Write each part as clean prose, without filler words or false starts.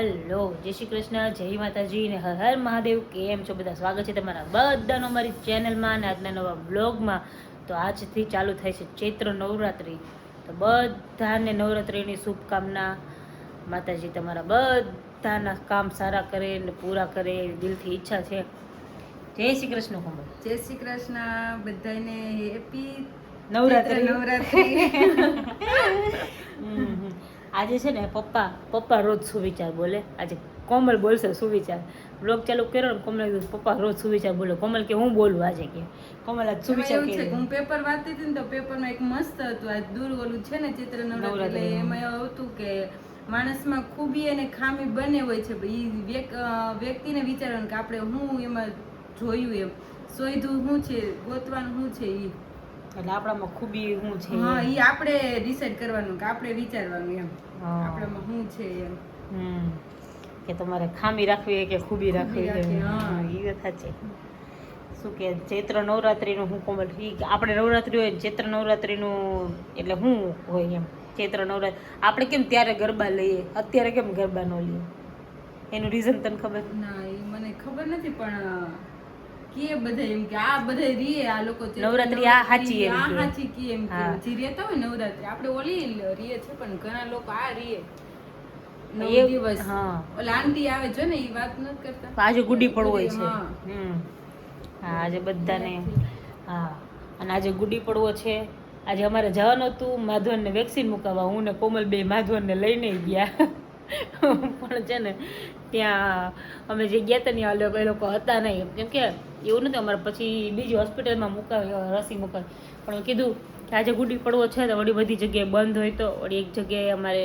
Hello, જય શ્રી કૃષ્ણ, જય માતાજી ને હર હર મહાદેવ. કેમ છો બધા? સ્વાગત છે તમારા બધાનો અમારી ચેનલમાં અને આજના નવા બ્લોગમાં. તો આજથી ચાલુ થાય છે ચૈત્ર નવરાત્રિ. તો બધાને નવરાત્રિની શુભકામના. માતાજી તમારા બધાના કામ સારા કરે ને પૂરા કરે એવી દિલથી ઈચ્છા છે. જય શ્રી કૃષ્ણ કોમલ. જય શ્રી કૃષ્ણ બધાને. હેપી નવરાત્રિ. નવરાત્રિ. આજે છે ને પપ્પા રોજ સુવિચાર બોલે. આજે કોમલ બોલશે સુવિચાર. બ્લોગ ચાલુ કર્યો ને કોમલ કીધું પપ્પા રોજ સુવિચાર બોલે. કોમલ કે હું બોલું આજે કે કોમલ આજ સુવિચાર એવું છે કે હું પેપર વાંચતી હતી ને તો પેપરમાં એક મસ્ત હતું. આજ દૂર ઓલું છે ને ચૈત્ર નવરાત્રિ, એમાં એવું હતું કે માણસમાં ખૂબી અને ખામી બંને હોય છે. એ વ્યક્તિને વિચારવાનું કે આપણે હું એમાં જોયું એમ શોધ્યું શું છે, ગોતવાનું શું છે, ઈ એટલે આપણામાં ખૂબી શું છે હા ઈ આપણે ડિસાઈડ કરવાનું કે આપણે વિચારવાનું એમ આપણામાં શું છે એમ. કે તમારે ખામી રાખવી કે ખૂબી રાખવી એ વાત છે. શું કે ચૈત્ર નવરાત્રિનું હું કોમલ આપણે નવરાત્રિ હોય ને ચૈત્ર નવરાત્રિનું એટલે શું હોય એમ. ચૈત્ર નવરાત્રિ આપણે કેમ ત્યારે ગરબા લઈએ, અત્યારે કેમ ગરબા ન લઈએ? એનું રીઝન તને ખબર? ના એ મને ખબર નથી, પણ કે બધા એમ કે આ બધા રીએ આ લોકો નવરાત્રિ આ સાચી એમ આ કે સાચી કે એમ કે જે રહેતા હોય નવરાત્રિ આપણે ઓલી રીએ છે, પણ ઘણા લોકો આ રીએ 9 દિવસ. ઓલા આંટી આવે છે ને એ વાત નથી કરતા. આજે ગુડી પડવો છે. હા આજે બધાને હા. અને આજે ગુડી પડવો છે. આજે અમારે જવાનું હતું માધવનને વેક્સિન મુકાવવા. હું ને કોમલ બે માધવનને લઈને ગયા. પણ છે ને ત્યાં અમે જે ગયા હતા ને એ લોકો હતા નહીં. કેમ કે એવું નથી અમારે પછી બીજી હોસ્પિટલમાં રસી મુકાવી. પણ કીધું કે આજે ગુડી પડવો છે તો વળી બધી જગ્યાએ બંધ હોય તો વળી એક જગ્યાએ અમારે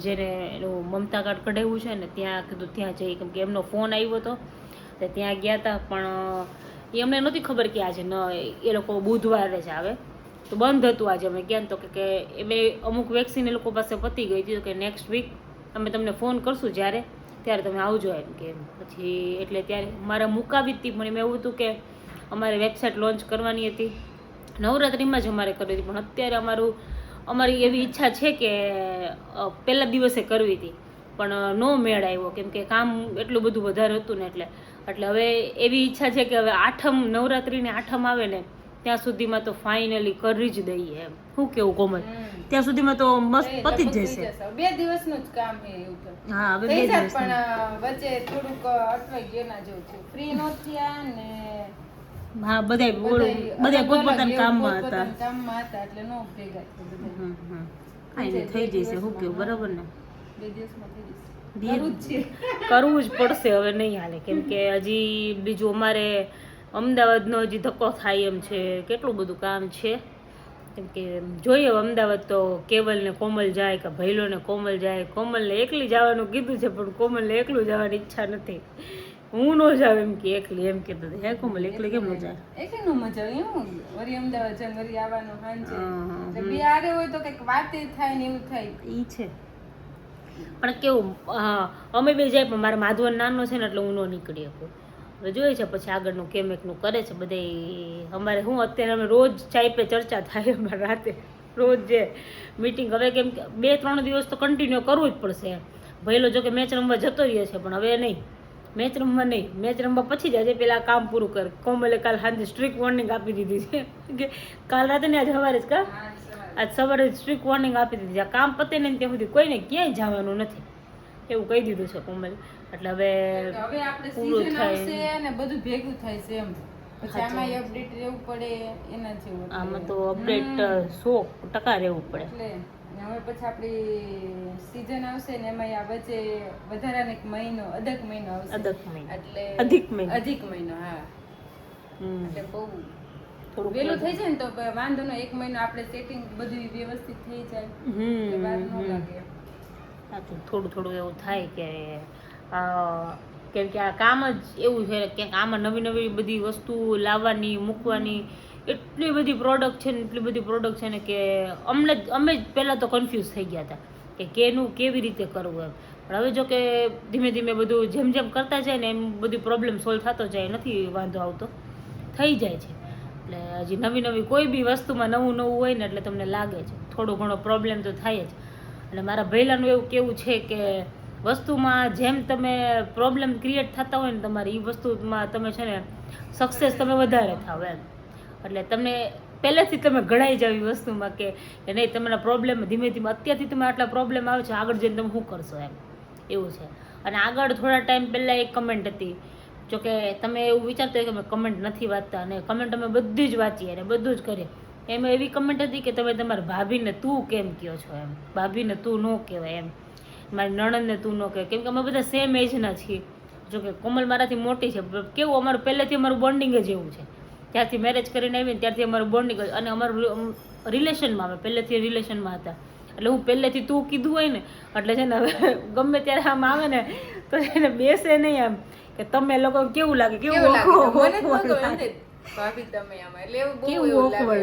જેને એનું મમતા કાર્ડ કઢાવ્યું છે ને ત્યાં કીધું ત્યાં જઈએ. કેમ કે એમનો ફોન આવ્યો હતો તો ત્યાં ગયા હતા. પણ એ અમને નહોતી ખબર કે આજે એ લોકો બુધવારે જ આવે તો બંધ હતું. આજે અમે ગયા તો કે એ અમુક વેક્સિન એ લોકો પાસે પતી ગઈ હતી કે નેક્સ્ટ વીક અમે તમને ફોન કરશું ત્યારે તમે આવજો એમ કે. પછી એટલે ત્યારે મારે મુકાવી હતી, પણ એમાં એવું હતું કે અમારે વેબસાઇટ લોન્ચ કરવાની હતી નવરાત્રિમાં જ અમારે કરવી હતી. પણ અત્યારે અમારી એવી ઈચ્છા છે કે પહેલા દિવસે કરવી હતી, પણ નો મેળ આવ્યો કેમ કે કામ એટલું બધું વધારે હતું ને એટલે હવે એવી ઈચ્છા છે કે હવે નવરાત્રિને આઠમ આવે ને ત્યાં સુધીમાં તો ફાઇનલી કરી જ દઈએ એમ. શું કેવું કોમલ? ત્યાં સુધીમાં તો મસ્ત પતી જ જશે. 2 દિવસનું જ કામ છે એવું તો. હા હવે 2 દિવસ પણ વચ્ચે થોડુંક અટવાઈ ગયો ના જેવું થયું. ફ્રી નો થયા ને હા બધા પોતપોતાના કામમાં હતા એટલે નો ભેગા થયા. આઈને થઈ જશે. શું કેવું? બરાબર ને? 2 દિવસમાં થઈ જશે. કરવું જ પડશે, હવે નહીં હાલે. કેમ કે હજી બીજું અમારે અમદાવાદનો હજી ધક્કો થાય એમ છે. કેટલું બધું કામ છે. કેમ કે જોઈએ અમદાવાદ તો કેવલ ને કોમલ જાય કે ભૈલો ને કોમલ જાય. કોમલને એકલી જવાનું કીધું છે પણ કોમલને એકલું જવાની ઈચ્છા નથી. હું ન જાવ એમ કે એકલી એમ કીધું. હે કોમલ એકલી કેમ ન જાય? એકલી નો મજા આવે. હું વરી અમદાવાદ છે વરી આવવાનું સાંજે એટલે બે આરે હોય તો કંઈક વાતે થાય ને એવું થાય. ઈ છે પણ કેવું અમે બે જાય પણ મારા માધવન નાનો છે ને એટલે હું ન નીકળી શકું. હવે જોઈએ છે પછી આગળનું કેમ એકનું કરે છે બધા. અમારે હું અત્યારે અમે રોજ ચાય પે ચર્ચા થાય અમારે રાતે રોજ જે મીટિંગ. હવે કેમ કે 2-3 દિવસ તો કન્ટિન્યુ કરવું જ પડશે. ભઈલો જો કે મેચ રમવા જતો રહે છે પણ હવે નહીં, મેચ રમવા પછી જ આજે પેલા કામ પૂરું કરે. કોમલે કાલ સાંજે સ્ટ્રિક્ટ વોર્નિંગ આપી દીધી છે કે કાલ રાતે ને આજે સવારે જ આજ સવારે સ્ટ્રિક્ટ વોર્નિંગ આપી દીધી છે. કામ પતે ને ત્યાં સુધી કોઈને ક્યાંય જવાનું નથી એવું કહી દીધું છે કોમલ. એટલે હવે પૂરું થાય ને બધું ભેગું થાય છે એમ. પછી આમાં અપડેટ રહેવું પડે એના જેવું. આમાં તો અપડેટ 100% રહેવું પડે. એટલે હવે પછી આપણી સીઝન આવશે ને એમાં આ વચ્ચે વધારાનો એક મહિનો અધિક મહિનો આવશે. એટલે અધિક મહિનો હા. એટલે બહુ થોડું વેલું થઈ જાય ને તો વાંધો નો. 1 મહિનો આપણે સેટિંગ બધું વ્યવસ્થિત થઈ જાય વાર ન લાગે. થોડું એવું થાય કે કેમ કે આ કામ જ એવું છે કે આમાં નવી બધી વસ્તુ લાવવાની મૂકવાની એટલી બધી પ્રોડક્ટ છે ને કે અમે જ પહેલાં તો કન્ફ્યુઝ થઈ ગયા હતા કે કેવી રીતે કરવું એમ. પણ હવે જો કે ધીમે ધીમે બધું જેમ કરતા જાય ને એમ બધી પ્રોબ્લેમ સોલ્વ થતો જાય, નથી વાંધો આવતો, થઈ જાય છે. એટલે હજી નવી કોઈ બી વસ્તુમાં નવું હોય ને એટલે તમને લાગે છે થોડો ઘણો પ્રોબ્લેમ તો થાય જ. અને મારા ભૈલાનું એવું કેવું છે કે વસ્તુમાં જેમ તમે પ્રોબ્લેમ ક્રિએટ થતા હોય ને તમારી એ વસ્તુમાં તમે છે ને સક્સેસ તમે વધારે થાવ એમ. એટલે તમને પહેલેથી તમે ઘડાઈ જાવ એ વસ્તુમાં કે નહીં, તમારા પ્રોબ્લેમ ધીમે ધીમે અત્યારથી તમે આટલા પ્રોબ્લેમ આવે છે, આગળ જઈને તમે શું કરશો એમ, એવું છે. અને આગળ થોડા ટાઈમ પહેલાં એક કમેન્ટ હતી, જોકે તમે એવું વિચારતા હોય કે અમે કમેન્ટ નથી વાંચતા, અને કમેન્ટ અમે બધી જ વાંચીએ અને બધું જ કરીએ. એમાં એવી કમેન્ટ હતી કે તમે તમારા ભાભીને તું કેમ કહો છો એમ, ભાભીને તું ન કહેવાય એમ, મારી નણંદને તું ન કહેવાય, કેમ કે અમે બધા સેમ એજના છીએ. જોકે કોમલ મારાથી મોટી છે, કેવું અમારું પહેલેથી અમારું બોન્ડિંગ જ એવું છે. ત્યારથી મેરેજ કરીને આવીને ત્યારથી અમારું બોન્ડિંગ, અને અમારું રિલેશનમાં અમે પહેલેથી રિલેશનમાં હતા. એટલે હું પહેલેથી તું કીધું હોય ને એટલે છે ને હવે ગમે ત્યારે આમ આવે ને તો એને બેસે નહીં આમ કે તમે લોકો કેવું લાગે, કેવું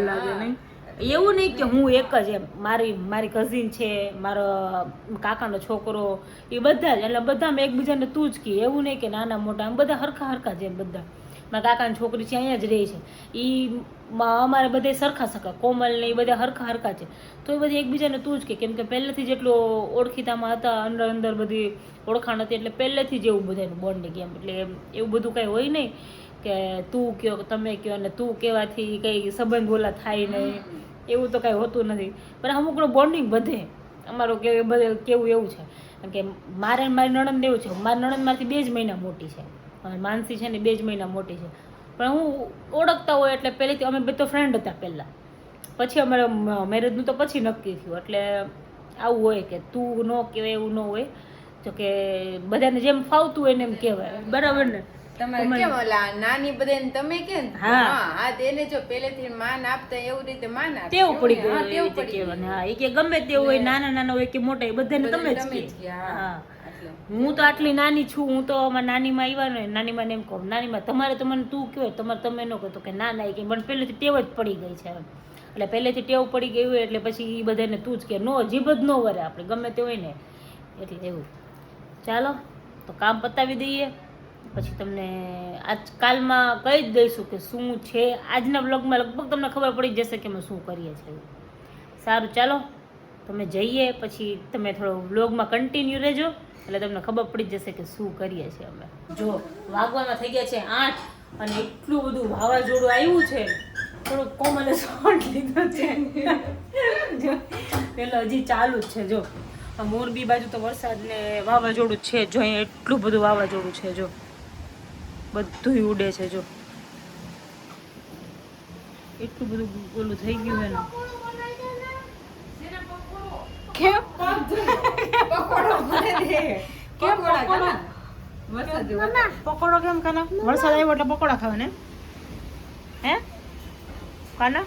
લાગે નહીં. એવું નહીં કે હું એક જ એમ, મારી કઝિન છે, મારો કાકાનો છોકરો, એ બધા જ, એટલે બધામાં એકબીજાને તું જ કહે, એવું નહીં કે નાના મોટા, આમ બધા હરખા છે બધા. મારા કાકાની છોકરી છે અહીંયા જ રહે છે, એ અમારે બધા સરખા કોમલ ને એ બધા હરખા છે, તો એ બધી એકબીજાને તું જ કે, કેમ કે પહેલેથી જેટલું ઓળખીતામાં હતા, અંદર બધી ઓળખાણ હતી, એટલે પહેલેથી જ એવું બધાનું બોન્ડિંગ એમ. એટલે એવું બધું કંઈ હોય નહીં કે તું કયો તમે કયો, અને તું કહેવાથી કંઈ સંબંધ બોલા થાય નહીં, એવું તો કાંઈ હોતું નથી. પણ અમુકનું બોન્ડિંગ વધે અમારું કેવું એવું છે. કારણ કે મારી નણંદ એવું છે, મારી નણંદ મારાથી 2 જ મહિના મોટી છે, માનસી છે ને 2 જ મહિના મોટી છે. પણ હું ઓળખતા હોય એટલે પહેલેથી અમે બે તો ફ્રેન્ડ હતા પહેલાં, પછી અમારા મેરેજનું તો પછી નક્કી થયું. એટલે આવું હોય કે તું ન કહેવાય, એવું ન હોય. જો કે બધાને જેમ ફાવતું હોય ને એમ કહેવાય, બરાબર ને. તમારે કેમ ઓલા નાની બધાને તમે કેમ, હા તેને જો પહેલેથી માન આપતા એવું રીતે માન આપતા ટેવ પડી ગયું. હા, એ કે ગમે તે હોય, નાના હોય કે મોટા, બધાને તમે જ કહે. હા, હું તો આટલી નાની છું, હું તો અમારા નાનીમાં આવ્યા ને, નાનીમાં એમ કહું, નાનીમાં તમારે તો મને તું કહો, તમારે તમે ન કહો, તો કે ના કે મને પહેલેથી ટેવ જ પડી ગઈ છે એમ. એટલે પહેલેથી ટેવ પડી ગઈ હોય એટલે પછી એ બધાને તું જ કે, નો જીભ જ ન વરે આપણે ગમે તે હોય ને. એટલે એવું. ચાલો તો કામ પતાવી દઈએ, પછી તમને આજકાલમાં કહી જ દઈશું કે શું છે. આજના બ્લોગમાં લગભગ તમને ખબર પડી જશે કે અમે શું કરીએ છીએ. સારું, ચાલો તમે જઈએ, પછી તમે થોડો બ્લોગમાં કન્ટિન્યુ રહેજો, એટલે તમને ખબર પડી જશે કે શું કરીએ છીએ અમે. જો વાગવામાં થઈ ગયા છે 8, અને એટલું બધું વાવાઝોડું આવ્યું છે, થોડુંક કોમલે શોર્ટ લીધો છે, એટલે હજી ચાલુ જ છે. જો મોરબી બાજુ તો વરસાદ ને વાવાઝોડું છે, જો અહીંયા એટલું બધું વાવાઝોડું છે, જો બધું ઉડે છે, જો એટલું બધું ઓલું થઈ ગયું છે ને. પકોડો કેમ કાના? વરસાદ આવ્યો એટલે પકોડા ખાવા ને? હે કાના?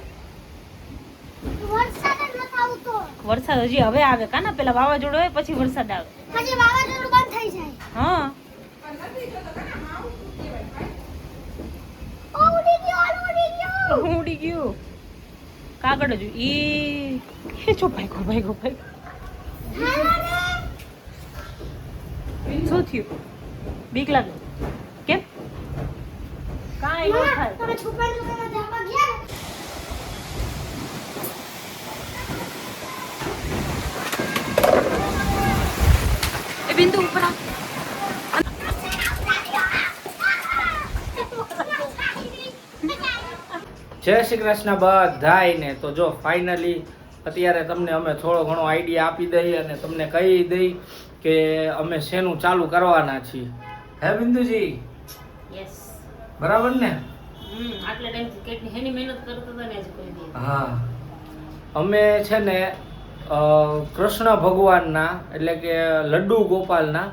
વરસાદ હજી હવે આવે કાના, પેલા વાવાઝોડું હોય પછી વરસાદ આવે, પછી વાવાઝોડું બંધ થઈ જાય. હા, ઉડી ગયું કાગળ જ. ઈ જો ભાઈ શું થયું? બીક લાગે કેમ? કાંઈ ન થાય. તમે છુપાઈ જાવા ગયા. એ બિંદુ ઉપર આ. જય શ્રી કૃષ્ણ બધાયને. તો જો ફાઇનલી અત્યારે તમને અમે થોડો ઘણો આઈડિયા આપી દઈએ અને તમને કહી દઈ કે અમે શેનું ચાલુ કરવાના છીએ. હે બિંદુજી? યસ, બરાબર ને? આટલા ટાઈમથી કેટલી હેની મહેનત કરતો હતો ને આજે કરી દે. હા, અમે છે ને કૃષ્ણ ભગવાનના એટલે કે લડ્ડુ ગોપાલના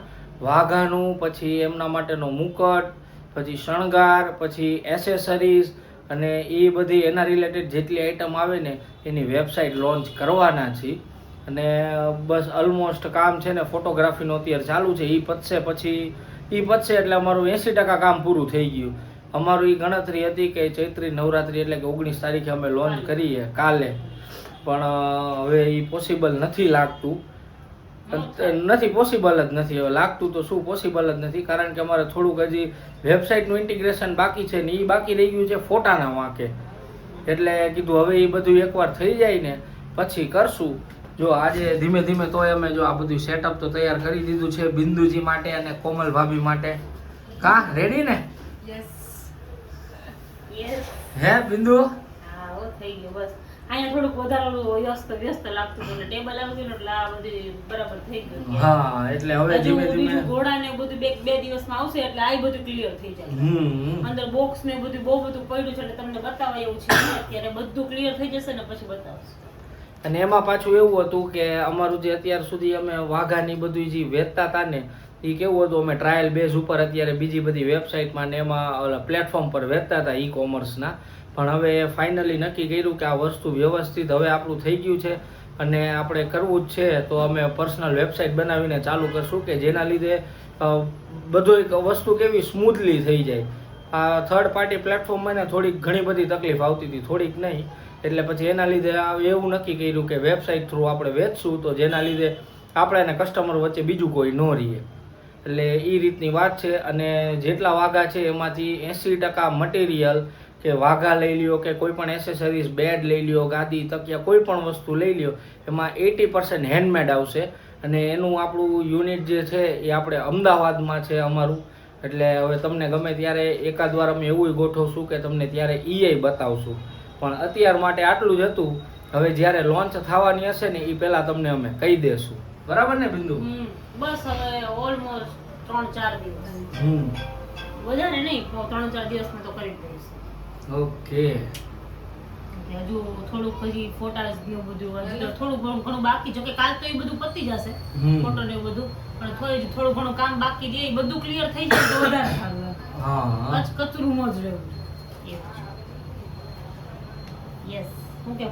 વાઘાનું, પછી એમના માટેનો મુકટ, પછી શણગાર, પછી એસેસરીઝ અને એ બધી એના રિલેટેડ જેટલી આઈટમ આવે ને એની વેબસાઇટ લોન્ચ કરવાના છીએ. અને બસ ઓલમોસ્ટ કામ છે ને ફોટોગ્રાફીનું અત્યારે ચાલુ છે. એ પતશે એટલે અમારું 80% કામ પૂરું થઈ ગયું. અમારું એ ગણતરી હતી કે ચૈત્રી નવરાત્રી એટલે કે 19 તારીખે અમે લોન્ચ કરીએ કાલે, પણ હવે એ પોસિબલ નથી લાગતું. પોસિબલ જ નથી હવે લાગતું, તો શું પોસિબલ જ નથી, કારણ કે અમારે થોડુંક હજી વેબસાઇટનું ઇન્ટિગ્રેશન બાકી છે ને એ બાકી રહી ગયું છે ફોટાના વાંકે. એટલે કીધું હવે એ બધું એકવાર થઈ જાય ને પછી કરશું. જો આજે ધીમે ધીમે તોય અમે જો આ બધું સેટઅપ તો તૈયાર કરી દીધું છે બિંદુજી માટે અને કોમલ ભાભી માટે. કા રેડી ને? યસ હે બિંદુ? હા હો થઈ ગયો બસ. અહીંયા થોડુંક વધારે વ્યસ્ત લાગતું હતું એટલે ટેબલ આવી ગયું એટલે આ બધું બરાબર થઈ ગયું. હા એટલે હવે ધીમે ધીમે બીજું ઘોડા ને બધું બે દિવસમાં આવશે એટલે આ બધું ક્લિયર થઈ જાય. અંદર બોક્સ ને બધું બહુ બધું પડ્યું છે એટલે તમને બતાવાય એવું છે નહીં. અત્યારે બધું ક્લિયર થઈ જશે ને પછી બતાવશે. અને એમાં પાછું એવું હતું કે અમારું જે અત્યાર સુધી અમે વાઘાની બધું જે વેચતા હતા ને એ કેવું હતું, અમે ટ્રાયલ બેઝ ઉપર અત્યારે બીજી બધી વેબસાઇટમાં ને એમાં પ્લેટફોર્મ પર વેચતા હતા ઈ કોમર્સના. પણ હવે ફાઇનલી નક્કી કર્યું કે આ વસ્તુ વ્યવસ્થિત હવે આપણું થઈ ગયું છે અને આપણે કરવું જ છે તો અમે પર્સનલ વેબસાઇટ બનાવીને ચાલુ કરશું કે જેના લીધે બધું એક વસ્તુ કેવી સ્મૂથલી થઈ જાય. આ થર્ડ પાર્ટી પ્લેટફોર્મમાં ને થોડીક ઘણી બધી તકલીફ આવતી હતી, થોડીક નહીં. એટલે પછી એના લીધે એવું નક્કી કર્યું કે વેબસાઇટ થ્રુ આપણે વેચશું તો જેના લીધે આપણે અને કસ્ટમર વચ્ચે બીજું કોઈ ન રહીએ. એટલે એ રીતની વાત છે. અને જેટલા વાઘા છે એમાંથી 80% મટીરિયલ કે વાઘા લઈ લ્યો કે કોઈ પણ એસેસરીઝ, બેડ લઈ લ્યો, ગાદી, તકિયા, કોઈ પણ વસ્તુ લઈ લ્યો એમાં 80% હેન્ડમેડ આવશે. અને એનું આપણું યુનિટ જે છે એ આપણે અમદાવાદમાં છે અમારું. એટલે હવે તમને ગમે ત્યારે એકાદ વાર અમે એવું ગોઠવશું કે તમને ત્યારે ઈ બતાવશું. પણ અત્યાર માટે આટલું જ હતું. હવે જ્યારે લોન્ચ થવાની હશે ને એ પહેલા તમને અમે કહી દેશું. બરાબર ને બિંદુ? બસ હવે ઓલમોસ્ટ 3-4 દિવસ. વધારે નહીં, 3-4 દિવસમાં તો કરી દઈશ. ઓકે. હજુ થોડુંક હજી ફોટાસ ને બધું હજી થોડું ઘણું બાકી છે કે કાલ તો એ બધું પતી જશે ફોટો ને બધું, પણ થોડું ઘણું કામ બાકી છે. બધું ક્લિયર થઈ જાય તો વધારે સારું. હા કચરું મોજ રહેવું. યસ. હું કે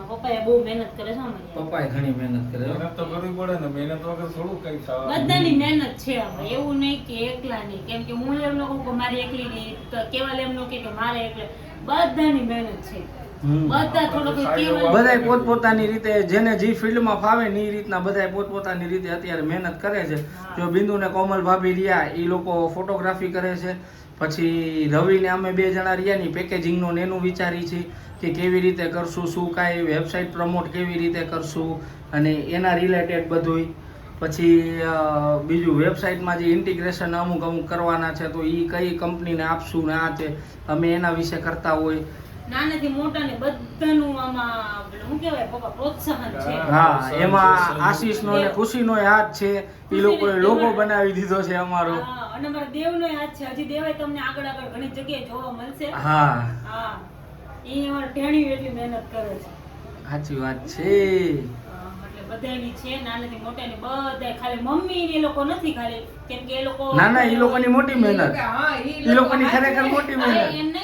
પપ્પાએ બહુ મહેનત કરે છે. પપ્પાએ ઘણી મહેનત કરે. મહેનત તો કરવી પડે ને, મહેનત વગર થોડું કઈ થવાનું. બધાની મહેનત છે આમાં, એવું નહીં કે એકલા નહીં. કેમ કે હું એમ ન કહું કે મારી એકલી નહીં, તો કેવલ એમ ન કે મારે એકલે, બધાની મહેનત છે. બધા થોડુંક બધાય પોતપોતાની રીતે જેને જે ફિલ્ડમાં ફાવે ને એ રીતના બધાય પોતપોતાની રીતે અત્યારે મહેનત કરે છે. જો બિંદુ ને કોમલ ભાભી રહ્યા એ લોકો ફોટોગ્રાફી કરે છે. પછી રવિ ને અમે 2 જણા રહ્યા ની પેકેજિંગનું ને એનું વિચારી છે કે કેવી રીતે કરશું, શું કાંઈ વેબસાઇટ પ્રમોટ કેવી રીતે કરશું અને એના રિલેટેડ બધુંય. પછી બીજું વેબસાઇટમાં જે ઇન્ટિગ્રેશન અમુક કરવાના છે તો એ કઈ કંપનીને આપશું ને આ તે અમે એના વિશે કરતા હોય. નાનાથી મોટા ને બધાનું આમાં શું કહેવાય પપ્પા પ્રોત્સાહન છે. હા, એમાં આશીષનો ને ખુશીનો હાથ છે. એ લોકોએ લોગો બનાવી દીધો છે અમારો. અને અમારા દેવનો હાથ છે. હજી દેવાય તમને આગળ ઘણી જગ્યાએ જોવા મળશે. હા એ અમારા ટેણીઓ એટલી મહેનત કરે છે. સાચી વાત છે. એટલે બધાની છે, નાનાથી મોટાની બધાય. ખાલી મમ્મી ને એ લોકો નથી, ખાલી કેમ કે એ લોકો ના એ લોકોની મોટી મહેનત, એ લોકોની ખરેખર મોટી મહેનત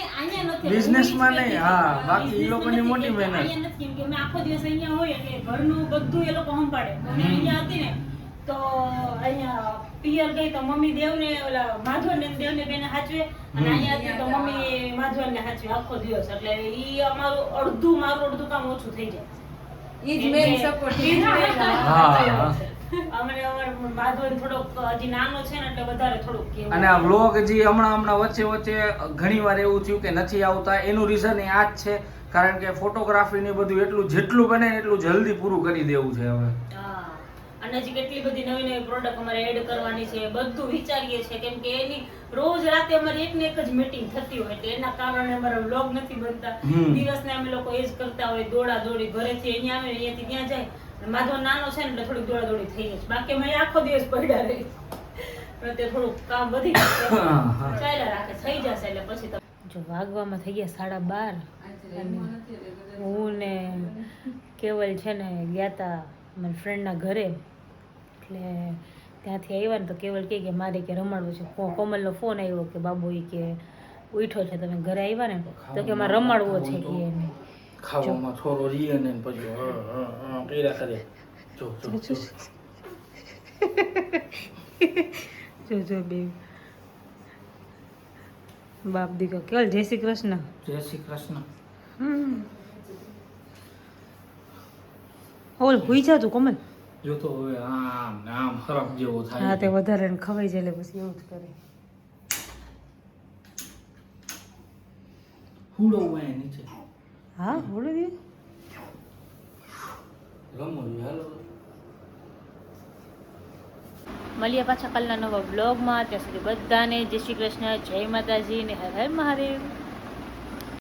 બિઝનેસમાં નહીં. હા, બાકી એ લોકોની મોટી મહેનત. અહીંયા નથી કેમ કે અમે આખો દિવસ અહીંયા હોય એટલે ઘરનું બધું એ લોકો સંભાળે. અને અહીંયા હતી ને તો અહીંયા પિયર ગઈ તો મમ્મી દેવને ઓલા માધવને દેવને બેને હાચવે, અને અહીંયા હતી તો મમ્મી માધવને હાચવે આખો દિવસ. એટલે ઈ અમારું મારું અડધું કામ ઓછું થઈ જાય. ઈ જ મેન સપોર્ટ છે. અમારે માધવન થોડોક હજી નાનો છે ને એટલે વધારે થોડુંક કેવું. અને આ વ્લોગ જે હમણાં વચ્ચે ઘણીવાર એવું થયું કે નથી આવતા, એનું રીઝન એ આ જ છે કારણ કે ફોટોગ્રાફી ને બધું જેટલું બને એટલું જલ્દી પૂરું કરી દેવું છે હવે. અને હજી કેટલી બધી નવી પ્રોડક્ટ અમારે એડ કરવાની છે, બધું વિચારીએ છીએ. કેમ કે એની રોજ રાતે અમારી એક ને એક જ મીટિંગ થતી હોય એટલે એના કારણે અમારા વ્લોગ નથી બનતા. દિવસને અમે લોકો એ જ કરતા હોય, દોડા દોડી. ઘરેથી અહીંયા આવે અહીંયાથી ત્યાં જાય. માધવ નાનો છે ને એટલે થોડીક દોડા દોડી થઈ જાય. બાકી અમે આખો દિવસ પડ્યા રહી પણ તે થોડુંક કામ વધી ચાલ્યા રાખે, થઈ જશે એટલે પછી જો વાગવામાં થઈ ગયા 12:30. હું ને કેવલ છે ને ગયા તા મારી ફ્રેન્ડના ઘરે. એટલે ત્યાંથી આવ્યા ને તો કેવલ કે મારે કે રમાડવું છે. કોમલનો ફોન આવ્યો કે બાબુ કે ઉઠો છે તમે ઘરે આવ્યા ને તો કે મારે રમાડવો છે કે એને ખાવામાં થોડો રીએ ને પછી પીરા કરે. જો બે બાપ દીકરો કેવલ જય શ્રી કૃષ્ણ. જય શ્રી કૃષ્ણ. ઓલ હુઈ જા તું કોમલ. જો તો હવે આમ ખરાબ જેવો થાય. હા તે વધારે ને ખવાઈ જાય એટલે પછી એવું જ કરે. હુડો વાય નીચે. હા હુડો દે મળીએ પાછા કાલના નવા બ્લોગમાં. ત્યાં સુધી બધાને જય શ્રી કૃષ્ણ, જય માતાજી ને હર હર મહાદેવ.